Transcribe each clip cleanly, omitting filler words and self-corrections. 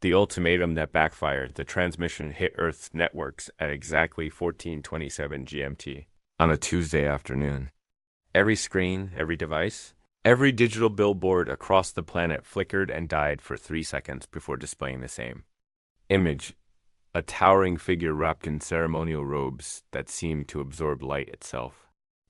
The ultimatum that backfired. The transmission hit Earth's networks at exactly 14:27 GMT on a Tuesday afternoon. Every screen, every device, every digital billboard across the planet flickered and died for 3 seconds before displaying the same image, a towering figure wrapped in ceremonial robes that seemed to absorb light itself.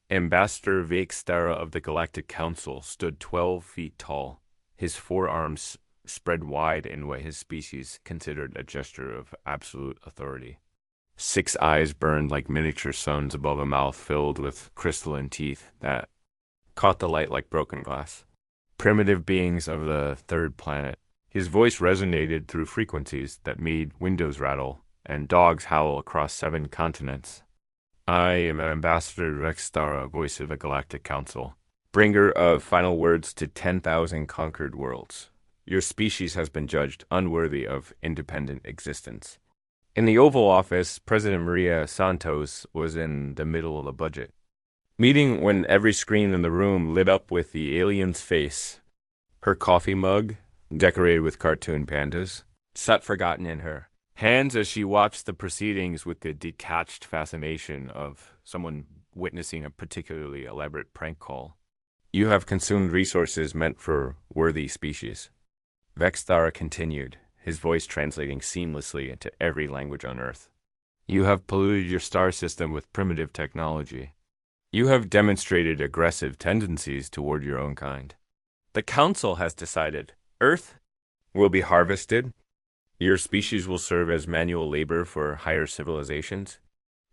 Ambassador Vakestara of the Galactic Council stood 12 feet tall, his forearms spread wide in what his species considered a gesture of absolute authority. 6 eyes burned like miniature suns above a mouth filled with crystalline teeth that caught the light like broken glass. Primitive beings of the third planet. His voice resonated through frequencies that made windows rattle and dogs howl across 7 continents. I am Ambassador Vakestara, voice of the Galactic Council, bringer of final words to 10,000 conquered worlds. Your species has been judged unworthy of independent existence. In the Oval Office, President Maria Santos was in the middle of the budget meeting when every screen in the room lit up with the alien's face. Her coffee mug, decorated with cartoon pandas, sat forgotten in her hands as she watched the proceedings with the detached fascination of someone witnessing a particularly elaborate prank call. You have consumed resources meant for worthy species. Vakestara continued, his voice translating seamlessly into every language on Earth. You have polluted your star system with primitive technology. You have demonstrated aggressive tendencies toward your own kind. The Council has decided Earth will be harvested. Your species will serve as manual labor for higher civilizations.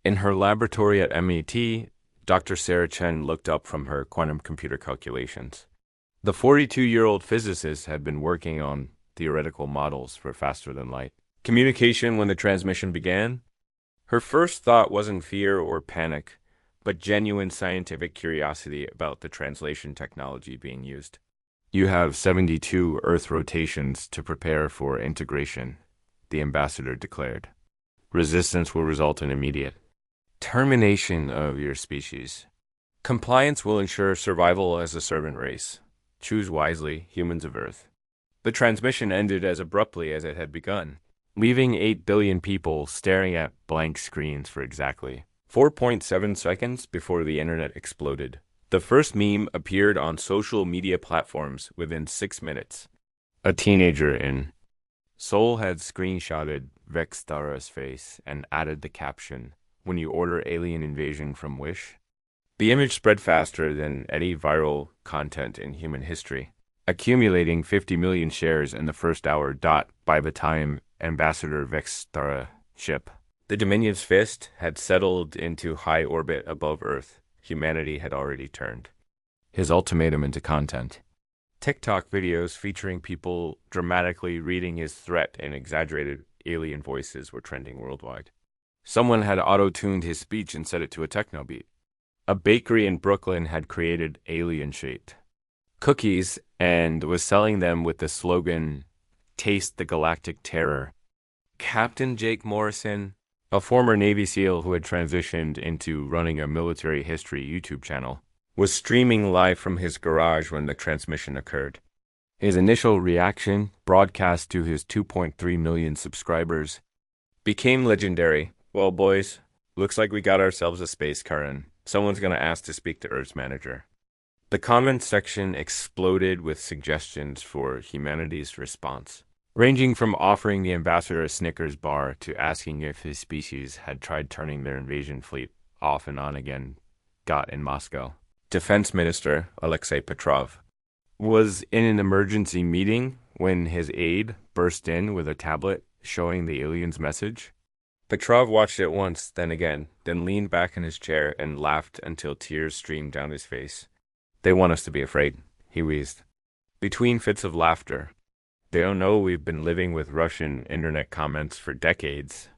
In her laboratory at MIT, Dr. Sarah Chen looked up from her quantum computer calculations. The 42-year-old physicist had been working on theoretical models for faster-than-light communication when the transmission began. Her first thought wasn't fear or panic, but genuine scientific curiosity about the translation technology being used. You have 72 Earth rotations to prepare for integration, the ambassador declared. Resistance will result in immediate termination of your species. Compliance will ensure survival as a servant race. Choose wisely, humans of Earth. The transmission ended as abruptly as it had begun, leaving 8 billion people staring at blank screens for exactly 4.7 seconds before the internet exploded. The first meme appeared on social media platforms within 6 minutes. A teenager in Seoul had screenshotted Vakestara's face and added the caption, "When you order alien invasion from Wish." The image spread faster than any viral content in human history, accumulating 50 million shares in the first hour. By the time Ambassador Vakestara ship, the Dominion's fist had settled into high orbit above Earth. Humanity had already turned his ultimatum into content. TikTok videos featuring people dramatically reading his threat in exaggerated alien voices were trending worldwide. Someone had auto-tuned his speech and set it to a techno beat. A bakery in Brooklyn had created alien-shaped cookies and was selling them with the slogan, "Taste the Galactic Terror." Captain Jake Morrison, a former Navy SEAL who had transitioned into running a military history YouTube channel, was streaming live from his garage when the transmission occurred. His initial reaction, broadcast to his 2.3 million subscribers, became legendary. "Well, boys, looks like we got ourselves a space Karen. Someone's going to ask to speak to Earth's manager." The comment section exploded with suggestions for humanity's response, ranging from offering the ambassador a Snickers bar to asking if his species had tried turning their invasion fleet off and on again. Got in Moscow. Defense Minister Alexei Petrov was in an emergency meeting when his aide burst in with a tablet showing the alien's message. Petrov watched it once, then again, then leaned back in his chair and laughed until tears streamed down his face. "They want us to be afraid," he wheezed, between fits of laughter. "They don't know we've been living with Russian internet comments for decades."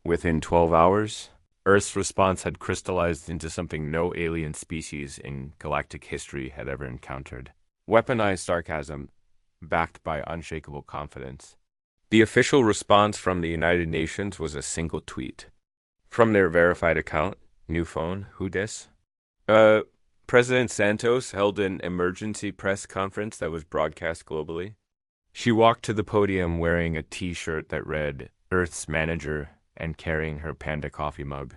Within 12 hours, Earth's response had crystallized into something no alien species in galactic history had ever encountered. Weaponized sarcasm, backed by unshakable confidence. The official response from the United Nations was a single tweet. From their verified account, new phone, who dis? President Santos held an emergency press conference that was broadcast globally. She walked to the podium wearing a t-shirt that read Earth's Manager and carrying her panda coffee mug.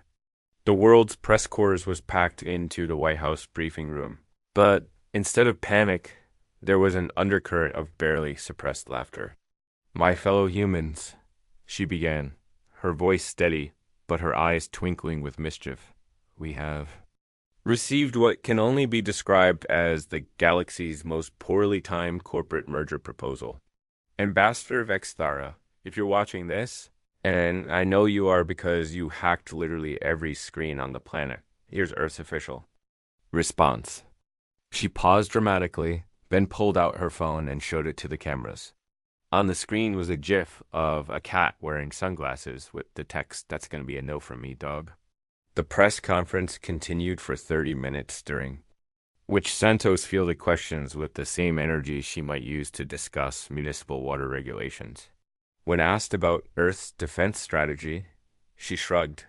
The world's press corps was packed into the White House briefing room. But instead of panic, there was an undercurrent of barely suppressed laughter. "My fellow humans," she began, her voice steady, but her eyes twinkling with mischief. "We have received what can only be described as the galaxy's most poorly timed corporate merger proposal. Ambassador Vexthara, if you're watching this, and I know you are because you hacked literally every screen on the planet, here's Earth's official response." She paused dramatically, then pulled out her phone and showed it to the cameras. On the screen was a GIF of a cat wearing sunglasses with the text, "That's going to be a no from me, dog." The press conference continued for 30 minutes during which Santos fielded questions with the same energy she might use to discuss municipal water regulations. When asked about Earth's defense strategy, she shrugged.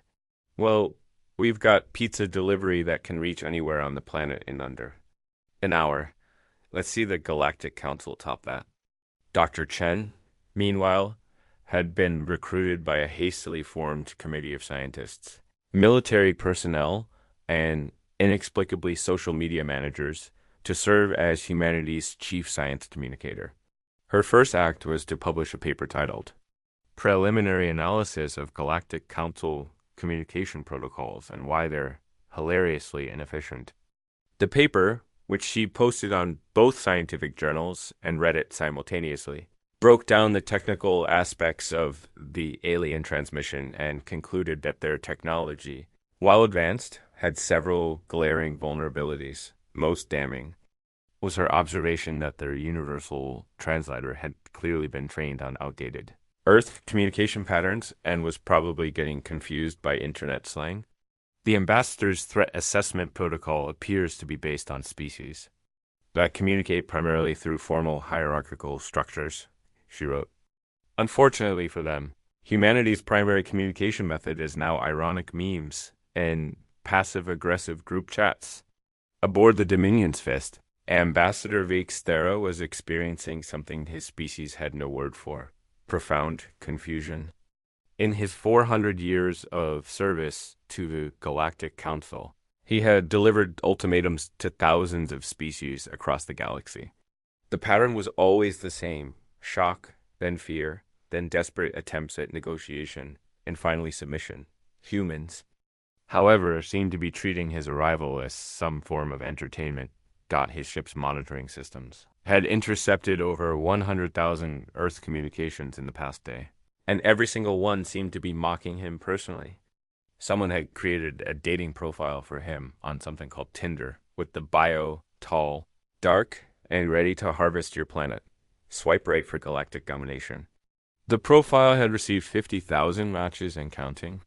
"Well, we've got pizza delivery that can reach anywhere on the planet in under an hour. Let's see the Galactic Council top that." Dr. Chen, meanwhile, had been recruited by a hastily formed committee of scientists, military personnel, and inexplicably social media managers to serve as humanity's chief science communicator. Her first act was to publish a paper titled Preliminary Analysis of Galactic Council Communication Protocols and Why They're Hilariously Inefficient. The paper, which she posted on both scientific journals and Reddit simultaneously, broke down the technical aspects of the alien transmission and concluded that their technology, while advanced, had several glaring vulnerabilities. Most damning was her observation that their universal translator had clearly been trained on outdated Earth communication patterns and was probably getting confused by internet slang. The ambassador's threat assessment protocol appears to be based on species that communicate primarily through formal hierarchical structures, she wrote. Unfortunately for them, humanity's primary communication method is now ironic memes and passive-aggressive group chats. Aboard the Dominion's Fist, Ambassador Vexthara was experiencing something his species had no word for: profound confusion. In his 400 years of service to the Galactic Council, he had delivered ultimatums to thousands of species across the galaxy. The pattern was always the same: shock, then fear, then desperate attempts at negotiation, and finally submission. Humans, however, seemed to be treating his arrival as some form of entertainment. His ship's monitoring systems had intercepted over 100,000 Earth communications in the past day, and every single one seemed to be mocking him personally. Someone had created a dating profile for him on something called Tinder, with the bio, tall, dark, and ready to harvest your planet. Swipe right for galactic domination. The profile had received 50,000 matches and counting.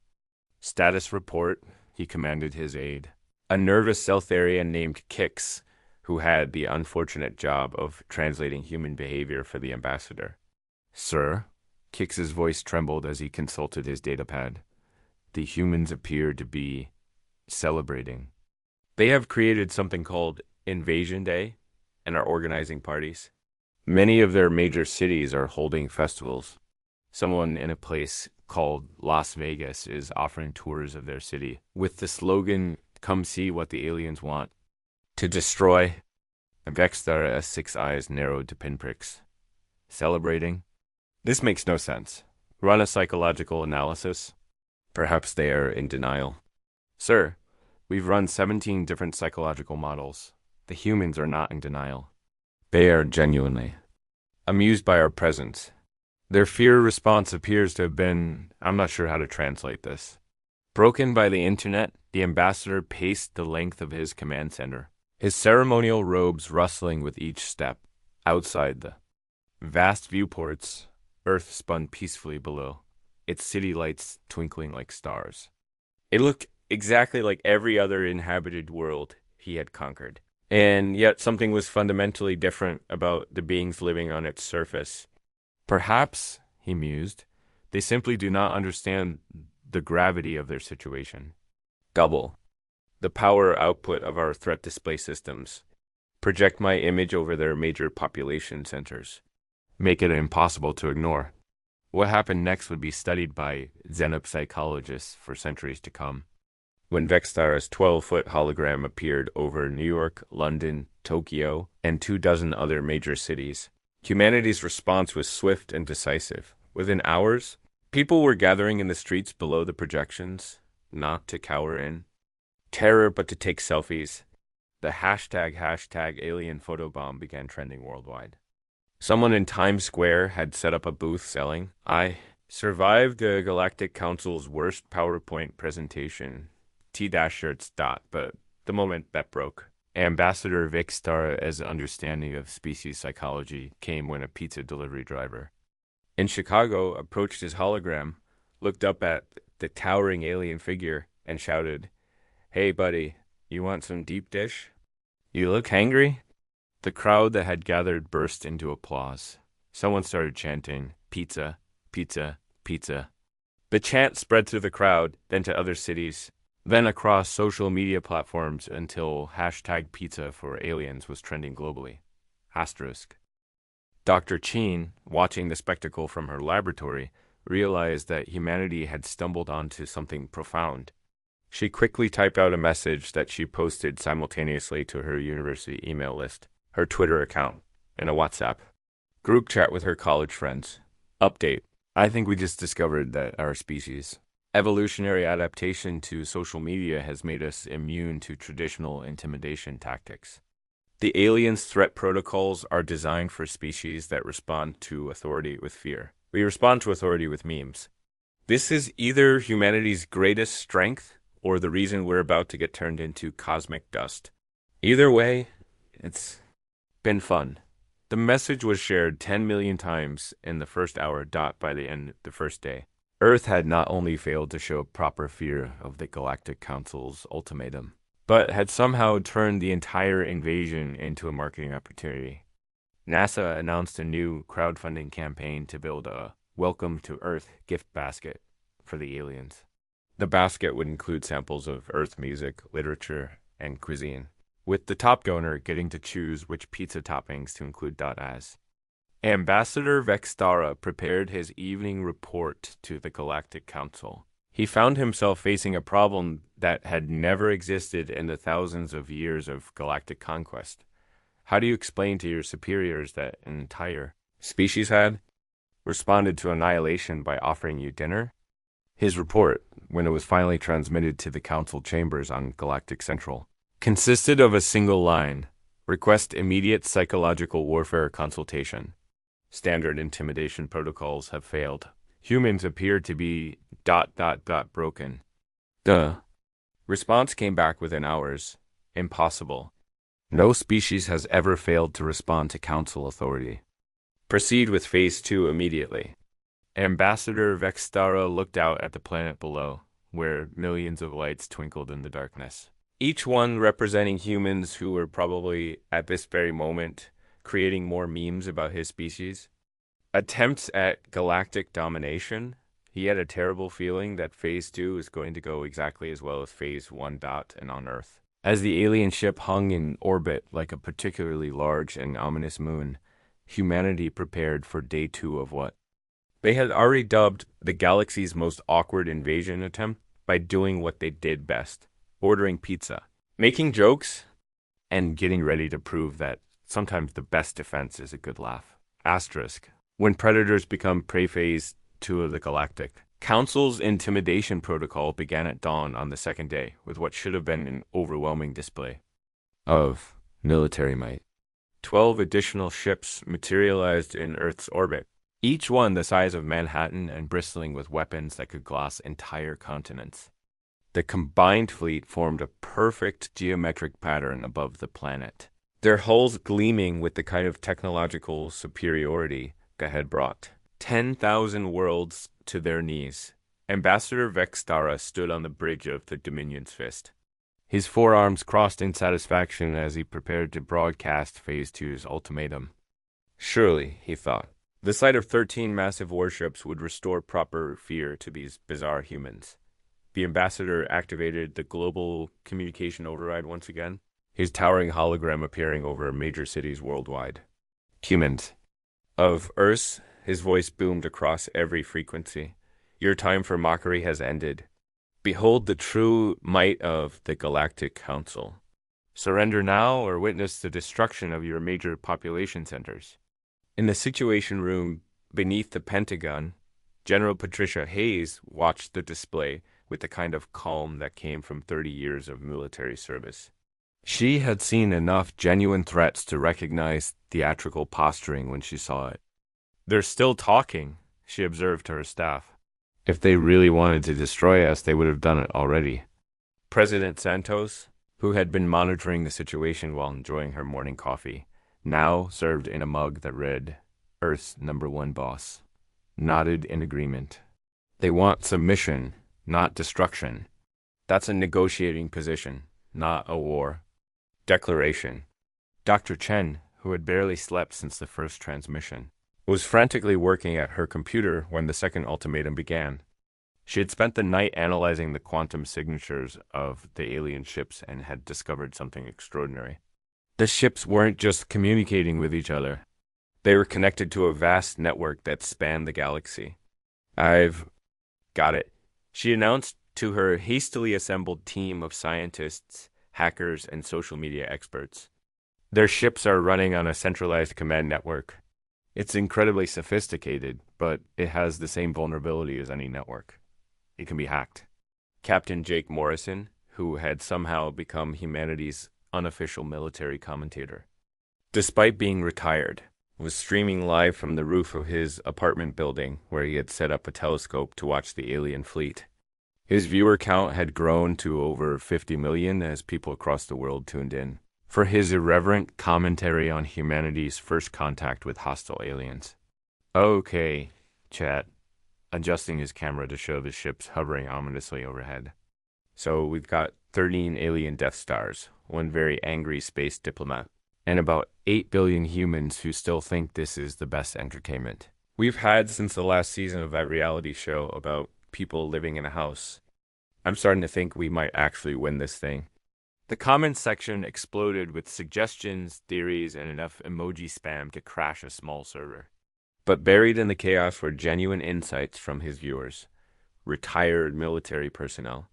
"Status report," he commanded his aide, a nervous Seltharian named Kix, who had the unfortunate job of translating human behavior for the ambassador. "Sir," Kix's voice trembled as he consulted his datapad. "The humans appear to be celebrating. They have created something called Invasion Day and are organizing parties. Many of their major cities are holding festivals. Someone in a place called Las Vegas is offering tours of their city with the slogan, 'Come see what the aliens want to destroy.'" Vexthara's 6 eyes narrowed to pinpricks. "Celebrating? This makes no sense. Run a psychological analysis." "Perhaps they are in denial." "Sir, we've run 17 different psychological models. The humans are not in denial. They are genuinely amused by our presence. Their fear response appears to have been, I'm not sure how to translate this." Broken by the internet, the ambassador paced the length of his command center, his ceremonial robes rustling with each step. Outside the vast viewports, Earth spun peacefully below, its city lights twinkling like stars. It looked exactly like every other inhabited world he had conquered. And yet something was fundamentally different about the beings living on its surface. Perhaps, he mused, they simply do not understand the gravity of their situation. Double the power output of our threat display systems. Project my image over their major population centers. make it impossible to ignore. What happened next would be studied by xenopsychologists for centuries to come. When Vextara's 12-foot hologram appeared over New York, London, Tokyo, and 24 other major cities, humanity's response was swift and decisive. Within hours, people were gathering in the streets below the projections, not to cower in terror but to take selfies. The hashtag alien photobomb began trending worldwide. Someone in Times Square had set up a booth selling, "I survived the Galactic Council's worst PowerPoint presentation. T-shirts. But the moment that broke. Ambassador Vic Stara's understanding of species psychology came when a pizza delivery driver in Chicago approached his hologram, looked up at the towering alien figure, and shouted, "Hey, buddy, you want some deep dish? You look hangry?" The crowd that had gathered burst into applause. Someone started chanting, "Pizza, pizza, pizza." The chant spread through the crowd, then to other cities, then across social media platforms until hashtag pizza for aliens was trending globally. Asterisk. Dr. Cheen, watching the spectacle from her laboratory, realized that humanity had stumbled onto something profound. She quickly typed out a message that she posted simultaneously to her university email list, her Twitter account, and a WhatsApp group chat with her college friends. Update. I think we just discovered that our species' evolutionary adaptation to social media has made us immune to traditional intimidation tactics. The aliens' threat protocols are designed for species that respond to authority with fear. We respond to authority with memes. This is either humanity's greatest strength or the reason we're about to get turned into cosmic dust. Either way, it's been fun. The message was shared 10 million times in the first hour. By the end of the first day, Earth had not only failed to show proper fear of the Galactic Council's ultimatum, but had somehow turned the entire invasion into a marketing opportunity. NASA announced a new crowdfunding campaign to build a Welcome to Earth gift basket for the aliens. The basket would include samples of Earth music, literature, and cuisine, with the top donor getting to choose which pizza toppings to include. As Ambassador Vextara prepared his evening report to the Galactic Council, he found himself facing a problem that had never existed in the thousands of years of galactic conquest. How do you explain to your superiors that an entire species had responded to annihilation by offering you dinner? His report, when it was finally transmitted to the council chambers on Galactic Central, consisted of a single line: request immediate psychological warfare consultation. Standard intimidation protocols have failed. Humans appear to be ... broken. The response came back within hours. Impossible. No species has ever failed to respond to council authority. Proceed with Phase 2 immediately. Ambassador Vextara looked out at the planet below, where millions of lights twinkled in the darkness, each one representing humans who were probably, at this very moment, creating more memes about his species. Attempts at galactic domination. He had a terrible feeling that Phase 2 is going to go exactly as well as Phase 1. And on Earth. As the alien ship hung in orbit like a particularly large and ominous moon, humanity prepared for Day 2 of what they had already dubbed the galaxy's most awkward invasion attempt by doing what they did best: ordering pizza, making jokes, and getting ready to prove that sometimes the best defense is a good laugh. Asterisk. When predators become prey, Phase 2 of the Galactic Council's intimidation protocol began at dawn on the second day with what should have been an overwhelming display of military might. 12 additional ships materialized in Earth's orbit, each one the size of Manhattan and bristling with weapons that could gloss entire continents. The combined fleet formed a perfect geometric pattern above the planet, their hulls gleaming with the kind of technological superiority that had brought 10,000 worlds to their knees. Ambassador Vextara stood on the bridge of the Dominion's fist, his forearms crossed in satisfaction as he prepared to broadcast Phase 2's ultimatum. Surely, he thought, the sight of 13 massive warships would restore proper fear to these bizarre humans. The ambassador activated the global communication override once again, his towering hologram appearing over major cities worldwide. Humans, Of Earth's, his voice boomed across every frequency. Your time for mockery has ended. Behold the true might of the Galactic Council. Surrender now or witness the destruction of your major population centers. In the Situation Room beneath the Pentagon, General Patricia Hayes watched the display with the kind of calm that came from 30 years of military service. She had seen enough genuine threats to recognize theatrical posturing when she saw it. They're still talking, she observed to her staff. If they really wanted to destroy us, they would have done it already. President Santos, who had been monitoring the situation while enjoying her morning coffee, now served in a mug that read, Earth's #1 boss, nodded in agreement. They want submission, not destruction. That's a negotiating position, not a war. Declaration. Dr. Chen, who had barely slept since the first transmission, was frantically working at her computer when the second ultimatum began. She had spent the night analyzing the quantum signatures of the alien ships and had discovered something extraordinary. The ships weren't just communicating with each other. They were connected to a vast network that spanned the galaxy. I've got it, she announced to her hastily assembled team of scientists, hackers, and social media experts. Their ships are running on a centralized command network. It's incredibly sophisticated, but it has the same vulnerability as any network. It can be hacked. Captain Jake Morrison, who had somehow become humanity's unofficial military commentator, despite being retired, was streaming live from the roof of his apartment building where he had set up a telescope to watch the alien fleet. His viewer count had grown to over 50 million as people across the world tuned in for his irreverent commentary on humanity's first contact with hostile aliens. Okay, chat, adjusting his camera to show the ships hovering ominously overhead. So we've got 13 alien Death Stars, one very angry space diplomat, and about 8 billion humans who still think this is the best entertainment we've had since the last season of that reality show about people living in a house. I'm starting to think we might actually win this thing. The comments section exploded with suggestions, theories, and enough emoji spam to crash a small server. But buried in the chaos were genuine insights from his viewers, retired military personnel,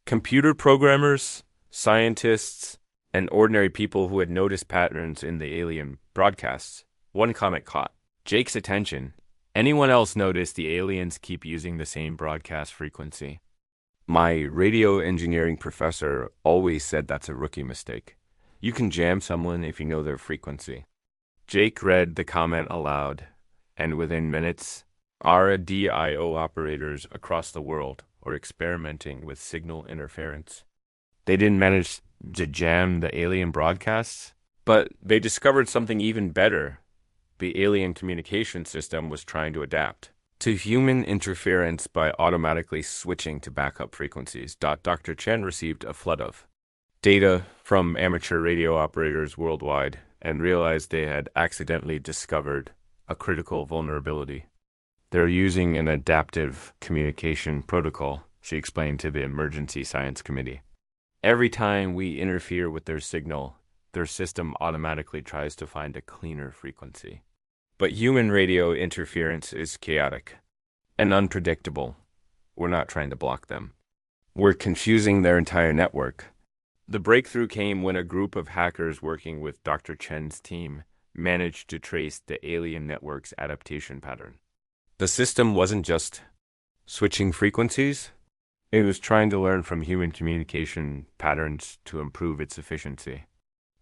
computer programmers, scientists, and ordinary people who had noticed patterns in the alien broadcasts. One comment caught Jake's attention. Anyone else notice the aliens keep using the same broadcast frequency? My radio engineering professor always said that's a rookie mistake. You can jam someone if you know their frequency. Jake read the comment aloud, and within minutes, RDIO operators across the world were experimenting with signal interference. They didn't manage to jam the alien broadcasts, but they discovered something even better. The alien communication system was trying to adapt to human interference by automatically switching to backup frequencies. Dr. Chen received a flood of data from amateur radio operators worldwide and realized they had accidentally discovered a critical vulnerability. They're using an adaptive communication protocol, she explained to the Emergency Science Committee. Every time we interfere with their signal, their system automatically tries to find a cleaner frequency. But human radio interference is chaotic and unpredictable. We're not trying to block them. We're confusing their entire network. The breakthrough came when a group of hackers working with Dr. Chen's team managed to trace the alien network's adaptation pattern. The system wasn't just switching frequencies. It was trying to learn from human communication patterns to improve its efficiency.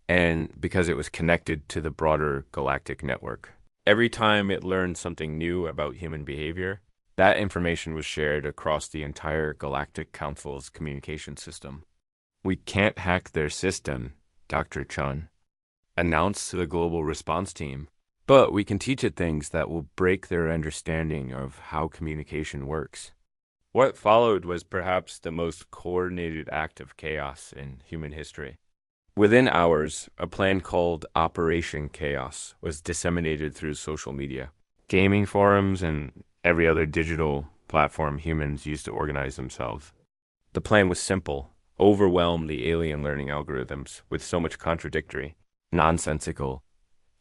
And because it was connected to the broader galactic network. Every time it learned something new about human behavior, that information was shared across the entire Galactic Council's communication system. We can't hack their system, Dr. Chen announced to the global response team, but we can teach it things that will break their understanding of how communication works. What followed was perhaps the most coordinated act of chaos in human history. Within hours, a plan called Operation Chaos was disseminated through social media, gaming forums, and every other digital platform humans use to organize themselves. The plan was simple: overwhelm the alien learning algorithms with so much contradictory, nonsensical,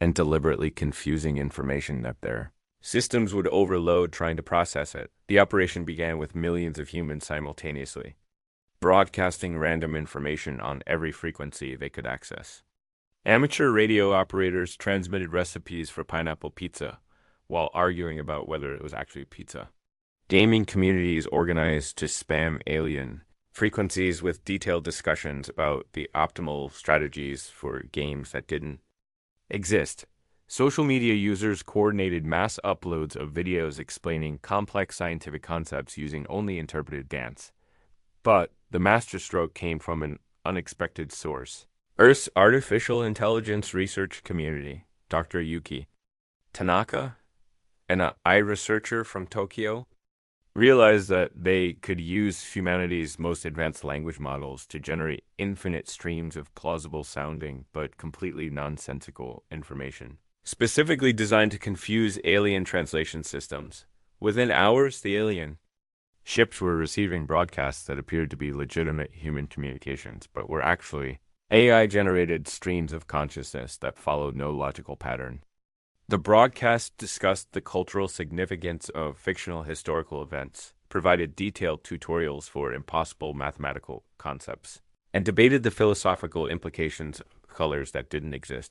and deliberately confusing information up there. Systems would overload trying to process it. The operation began with millions of humans simultaneously, broadcasting random information on every frequency they could access. Amateur radio operators transmitted recipes for pineapple pizza while arguing about whether it was actually pizza. Gaming communities organized to spam alien frequencies with detailed discussions about the optimal strategies for games that didn't exist. Social media users coordinated mass uploads of videos explaining complex scientific concepts using only interpreted GANs. But the masterstroke came from an unexpected source. Earth's artificial intelligence research community, Dr. Yuki Tanaka, and an AI researcher from Tokyo, realized that they could use humanity's most advanced language models to generate infinite streams of plausible sounding but completely nonsensical information, specifically designed to confuse alien translation systems. Within hours, the alien ships were receiving broadcasts that appeared to be legitimate human communications, but were actually AI-generated streams of consciousness that followed no logical pattern. The broadcast discussed the cultural significance of fictional historical events, provided detailed tutorials for impossible mathematical concepts, and debated the philosophical implications of colors that didn't exist.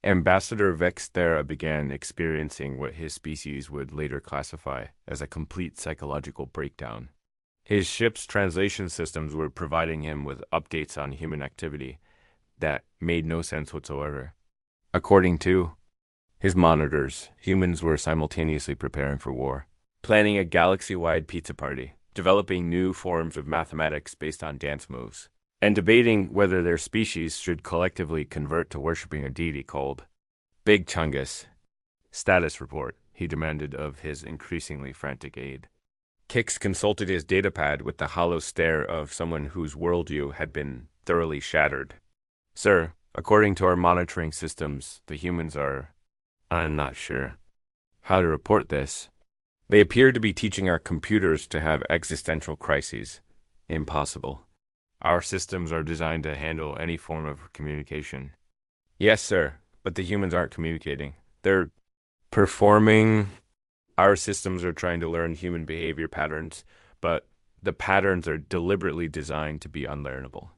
Ambassador Vextera began experiencing what his species would later classify as a complete psychological breakdown. His ship's translation systems were providing him with updates on human activity that made no sense whatsoever. According to his monitors, humans were simultaneously preparing for war, planning a galaxy-wide pizza party, developing new forms of mathematics based on dance moves, and debating whether their species should collectively convert to worshipping a deity called Big Chungus. Status report, he demanded of his increasingly frantic aide. Kix consulted his datapad with the hollow stare of someone whose worldview had been thoroughly shattered. Sir, according to our monitoring systems, the humans are... I'm not sure how to report this. They appear to be teaching our computers to have existential crises. Impossible. Our systems are designed to handle any form of communication. Yes, sir, but the humans aren't communicating. They're performing. Our systems are trying to learn human behavior patterns, but the patterns are deliberately designed to be unlearnable.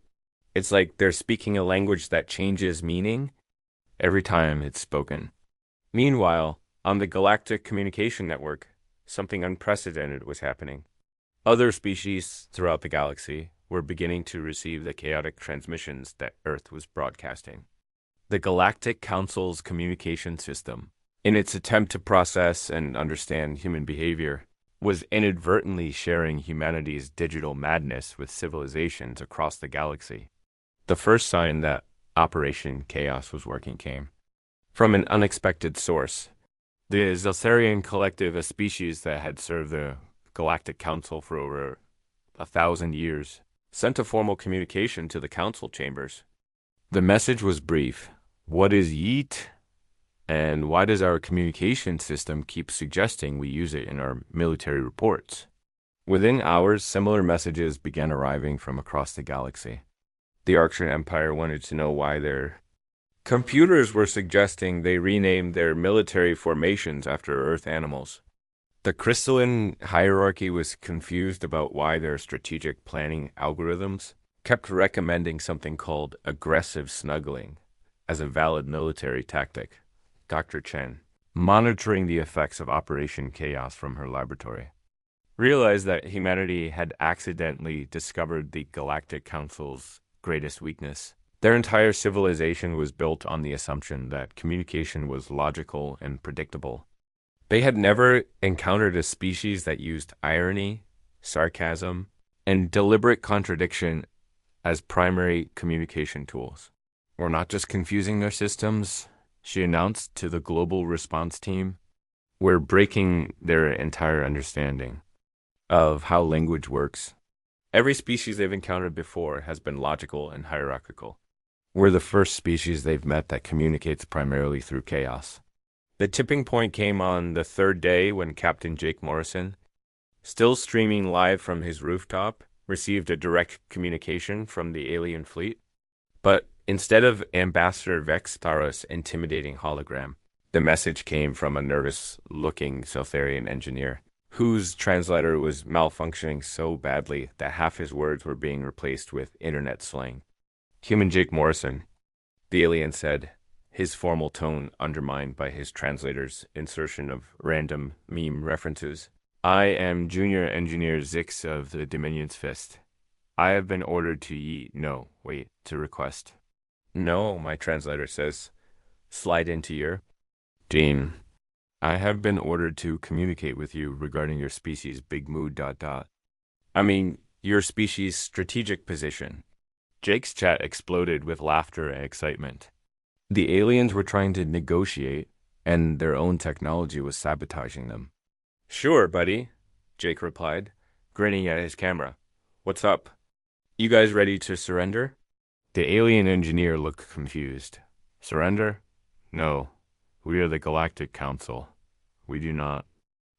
It's like they're speaking a language that changes meaning every time it's spoken. Meanwhile, on the Galactic Communication Network, something unprecedented was happening. Other species throughout the galaxy were beginning to receive the chaotic transmissions that Earth was broadcasting. The Galactic Council's communication system, in its attempt to process and understand human behavior, was inadvertently sharing humanity's digital madness with civilizations across the galaxy. The first sign that Operation Chaos was working came from an unexpected source. The Zelsarian Collective, a species that had served the Galactic Council for over 1,000 years, sent a formal communication to the council chambers. The message was brief. What is yeet? And why does our communication system keep suggesting we use it in our military reports? Within hours, similar messages began arriving from across the galaxy. The Galactic Empire wanted to know why their computers were suggesting they rename their military formations after Earth animals. The crystalline hierarchy was confused about why their strategic planning algorithms kept recommending something called aggressive snuggling as a valid military tactic. Dr. Chen, monitoring the effects of Operation Chaos from her laboratory, realized that humanity had accidentally discovered the Galactic Council's greatest weakness. Their entire civilization was built on the assumption that communication was logical and predictable. They had never encountered a species that used irony, sarcasm, and deliberate contradiction as primary communication tools. We're not just confusing their systems, she announced to the global response team. We're breaking their entire understanding of how language works. Every species they've encountered before has been logical and hierarchical. We're the first species they've met that communicates primarily through chaos. The tipping point came on the third day when Captain Jake Morrison, still streaming live from his rooftop, received a direct communication from the alien fleet. But Instead of Ambassador Vextaros' intimidating hologram, the message came from a nervous-looking Seltharian engineer, whose translator was malfunctioning so badly that half his words were being replaced with internet slang. Human Jake Morrison, the alien said, his formal tone undermined by his translator's insertion of random meme references. I am Junior Engineer Zix of the Dominion's Fist. I have been ordered to request. No, my translator says. Slide into your... Dean, I have been ordered to communicate with you regarding your species' big mood ... I mean, your species' strategic position. Jake's chat exploded with laughter and excitement. The aliens were trying to negotiate, and their own technology was sabotaging them. Sure, buddy, Jake replied, grinning at his camera. What's up? You guys ready to surrender? The alien engineer looked confused. Surrender? No. We are the Galactic Council. We do not.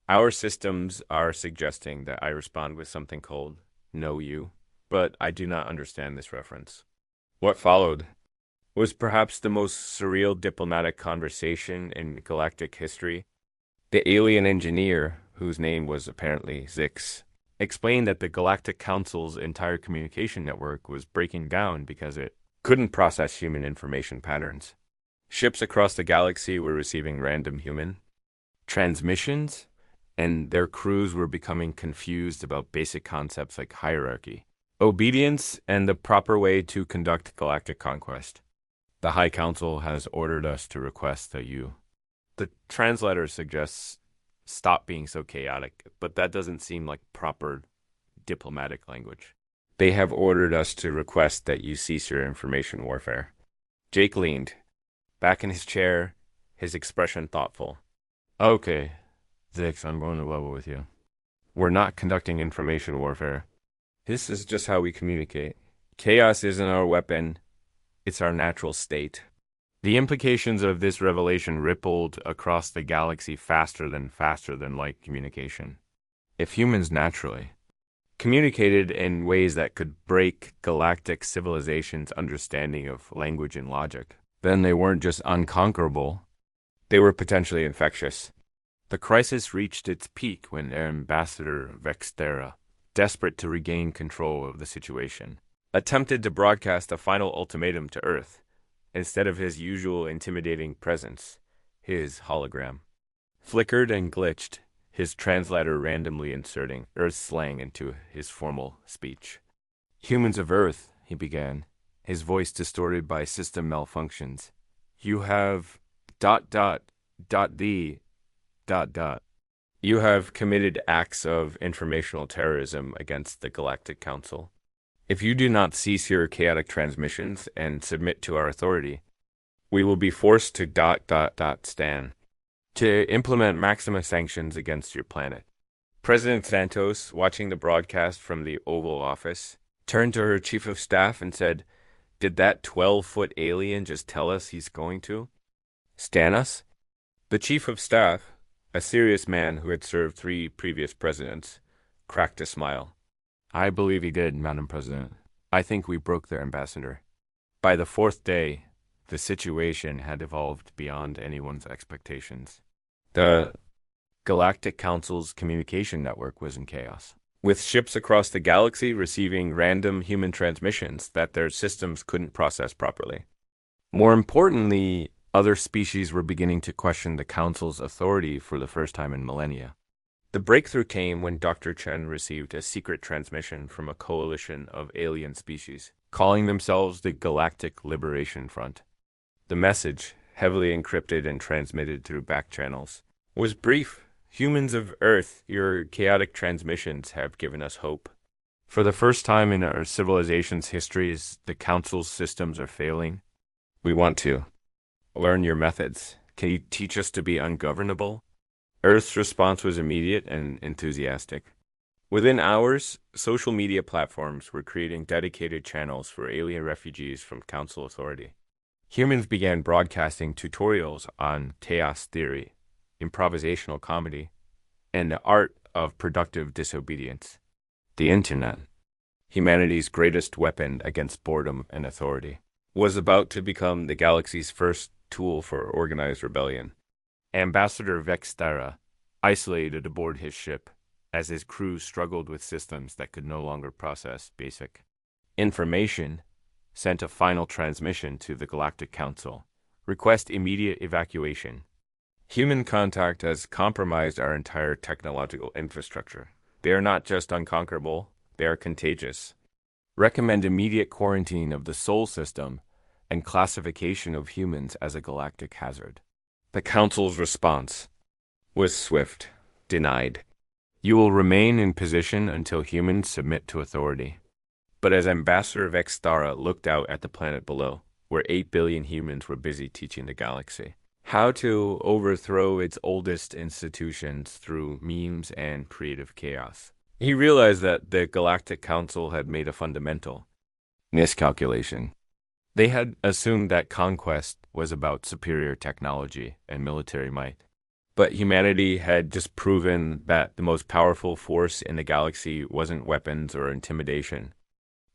Our systems are suggesting that I respond with something called Know You, but I do not understand this reference. What followed was perhaps the most surreal diplomatic conversation in galactic history. The alien engineer, whose name was apparently Zix, explained that the Galactic Council's entire communication network was breaking down because it couldn't process human information patterns. Ships across the galaxy were receiving random human transmissions, and their crews were becoming confused about basic concepts like hierarchy, obedience, and the proper way to conduct galactic conquest. The High Council has ordered us to request that you... The translator suggests stop being so chaotic, but that doesn't seem like proper diplomatic language. They have ordered us to request that you cease your information warfare. Jake leaned, back in his chair, his expression thoughtful. Okay, Zix, I'm going to level with you. We're not conducting information warfare. This is just how we communicate. Chaos isn't our weapon. It's our natural state. The implications of this revelation rippled across the galaxy faster than light communication. If humans naturally communicated in ways that could break galactic civilization's understanding of language and logic, then they weren't just unconquerable, they were potentially infectious. The crisis reached its peak when Ambassador Vextera, desperate to regain control of the situation, attempted to broadcast a final ultimatum to Earth, instead of his usual intimidating presence, his hologram. Flickered and glitched, his translator randomly inserting Earth slang into his formal speech. Humans of Earth, he began, his voice distorted by system malfunctions. You have ... You have committed acts of informational terrorism against the Galactic Council. If you do not cease your chaotic transmissions and submit to our authority, we will be forced to ... to implement maximum sanctions against your planet. President Santos, watching the broadcast from the Oval Office, turned to her chief of staff and said, "Did that 12-foot alien just tell us he's going to stan us?" The chief of staff, a serious man who had served 3 previous presidents, cracked a smile. I believe he did, Madam President. I think we broke their ambassador. By the 4th day, the situation had evolved beyond anyone's expectations. The Galactic Council's communication network was in chaos, with ships across the galaxy receiving random human transmissions that their systems couldn't process properly. More importantly, other species were beginning to question the Council's authority for the first time in millennia. The breakthrough came when Dr. Chen received a secret transmission from a coalition of alien species, calling themselves the Galactic Liberation Front. The message, heavily encrypted and transmitted through back channels, was brief. Humans of Earth, your chaotic transmissions have given us hope. For the first time in our civilization's histories, the Council's systems are failing. We want to learn your methods. Can you teach us to be ungovernable? Earth's response was immediate and enthusiastic. Within hours, social media platforms were creating dedicated channels for alien refugees from Council authority. Humans began broadcasting tutorials on chaos theory, improvisational comedy, and the art of productive disobedience. The Internet, humanity's greatest weapon against boredom and authority. was about to become the galaxy's first tool for organized rebellion. Ambassador Vextara isolated aboard his ship as his crew struggled with systems that could no longer process basic information, sent a final transmission to the Galactic Council. Request immediate evacuation. Human contact has compromised our entire technological infrastructure. They are not just unconquerable, they are contagious. Recommend immediate quarantine of the Sol system and classification of humans as a galactic hazard. The Council's response was swift. Denied. You will remain in position until humans submit to authority. But as Ambassador Vextara looked out at the planet below, where 8 billion humans were busy teaching the galaxy how to overthrow its oldest institutions through memes and creative chaos, he realized that the Galactic Council had made a fundamental miscalculation. They had assumed that conquest was about superior technology and military might. But humanity had just proven that the most powerful force in the galaxy wasn't weapons or intimidation.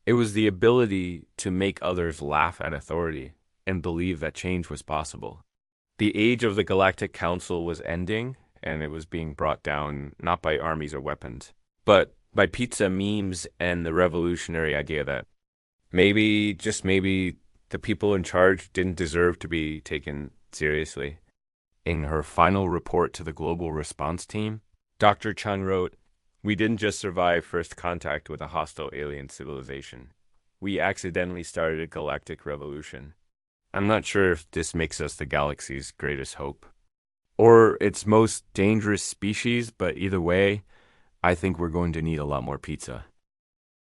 It was the ability to make others laugh at authority and believe that change was possible. The age of the Galactic Council was ending, and it was being brought down not by armies or weapons, but by pizza memes and the revolutionary idea that maybe, just maybe, the people in charge didn't deserve to be taken seriously. In her final report to the Global Response Team, Dr. Chun wrote, "We didn't just survive first contact with a hostile alien civilization. We accidentally started a galactic revolution. I'm not sure if this makes us the galaxy's greatest hope, or its most dangerous species, but either way, I think we're going to need a lot more pizza."